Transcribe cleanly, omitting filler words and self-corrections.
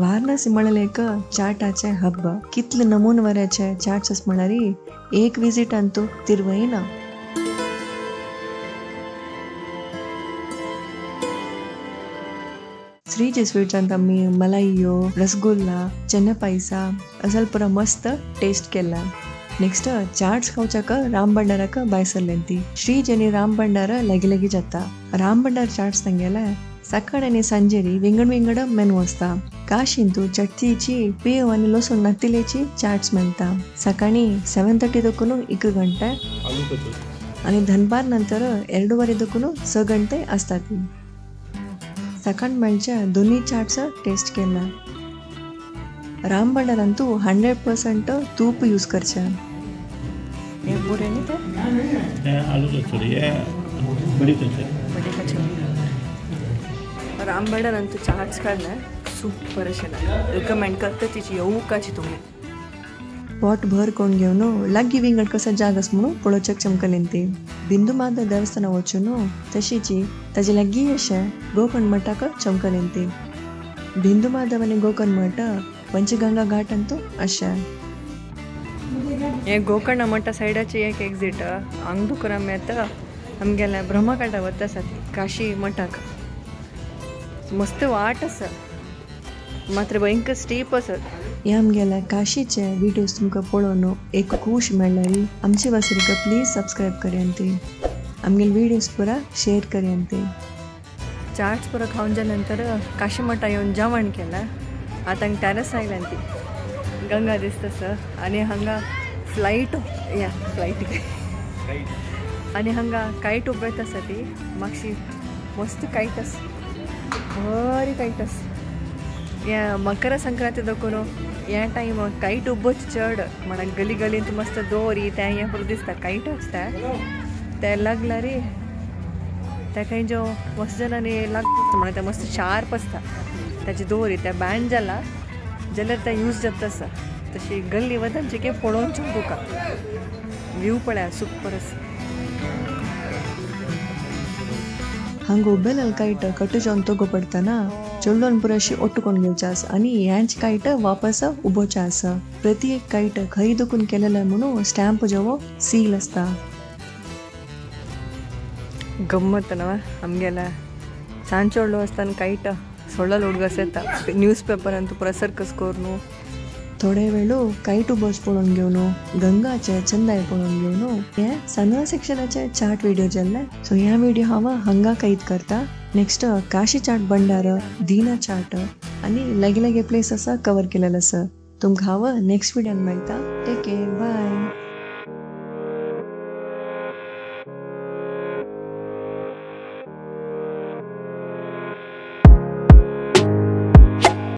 वाराणसी म्हळ्यार एक चाटाचे हब. कितले नमुनवऱ्याचे चाट्स म्हळ्यार एक विजिट अंतू तिरवयना. श्रीजी स्वीट्स ಅಂತ ಮಲೈಯೋ रसगुल्ला ಚೆನ್ನ ಪಾಯಸ ಅಸಲ್ ಪುರ मस्त ಟೇಸ್ಟ್ ಕೆಲ್ಲ. ನೆಕ್ಸ್ಟ್ ಚಾಟ್ಸ್ ಖೌಚಕ ರಾಮ್ ಭಂಡಾರಕ ಬಾಯ್ಸರ್ಲೆಂತಿ. ಶ್ರೀಜನಿ ರಾಮ್ ಭಂಡಾರ ಲಗಿ ಜತ್ತ. ರಾಮ್ ಭಂಡಾರ ಚಾಟ್ಸ್ ತಂಗೆಲ್ಲ सकाळी संजेरी विंगड मेनू असता. काशींतू चटचीची पेव आणि लसूण नत्तिलेची चाट्स मेळटा. सकाळी 7:30 दಕ್ಕೂನು 1 ಗಂಟೆ आणि धनबार नंतर 2:30 दಕ್ಕೂನು 6 ಗಂಟೆ असतात. सकाळ मेळच्या दोन्ही चाट्स टेस्ट केला. राम भंडारांतू 100% तूप यूज करच्या. हे बुरे नाही ते आलू कचोरी बडी कचोरी. राम भंडारांतू चाट्स काढला सूपर अशें रिकमेंड करता तिची येवकाची तुम्ही. पोट भर कोण घेवन लागी विंगड कसा जागस म्हणून पळोवचेक चमकलेंती. बिंदू माधव देवस्थान वचून तशीची ताजे लागी अशें गोकर्ण मठाक चमकलेंती. बिंदू माधव आनी गोकर्ण मठ पंचगंगा घाट अंतू अशें. हे गोकर्ण मठा सायडाची एक एक्झिट हांग दुकराम येता आमगेल्या ब्रह्मकांडा वता आसात काशी मठाक. मस्त वाट आसा मात्र भयंकर स्टीप आसत. हे आमगेल्या काशीचे व्हिडिओज तुमकां पळोवन एक खूश मेळ्ळारी आमची वासरिका प्लीज सबस्क्राईब करायंती. आमगेले व्हिडिओज पुरा शेअर करायंती. चाट्स पुरा खावच्या नंतर काशी मठा येवन जेवण केला. आता हांगा टॅरस आयल्यान ती गंगा दिसता सर आनी हांगा फ्लायट आनी हांगा कायट उबयत आसा ती मातशी मस्त कायट आसा बरी कायट आसा. या मकर संक्रांती दಕ್ಕೂನು या टायम कायट उबोच चड म्हणा गली गलींत मस्त दोरी ते हे बरें दिसता कायट आसता ते लागल्यार ताका जो मस्त जणांनी लागता म्हणा ते मस्त शार्प आसता त्याची दोरी त्या बँड जाला जाल्यार ते यूज जाता आसा. तशी गल्ली वता जे पळोवनचें तुका व्यू पळया सुपर आसा. हांगा उबेलेले कायट कट्टू जावन तोगो पडटना चल्लोन पुराशी ओट्टुकोन घेवचे आसा आनी ह्यांच कायट वापस उबोवचे आसा. प्रति एक कायट खरी दुखून केलेले म्हणून स्टॅम्प जेवो सील आसता. गम्मत न्हू आमगेल्या सांजचोडलो आसतना कायट सोडलो उडगस येता. न्यूज पेपरांत पुरा सर्कस कोरून थोडे वेळो कायट उबोच पळोवन घेवन गंगाचे चंदाय पळोवन घेवन हे सनवा सेक्शनाचे चाट व्हिडिओ जाल्ले. सो ह्या व्हिडिओ हांव हांगा कैद करता. नेक्स्ट काशी चाट भंडार दीना चाट आनी लागी प्लेस आसा कवर केलेलो आसा. तुमकां हांव नेक्स्ट व्हिडिओन मेळटा. Take care bye.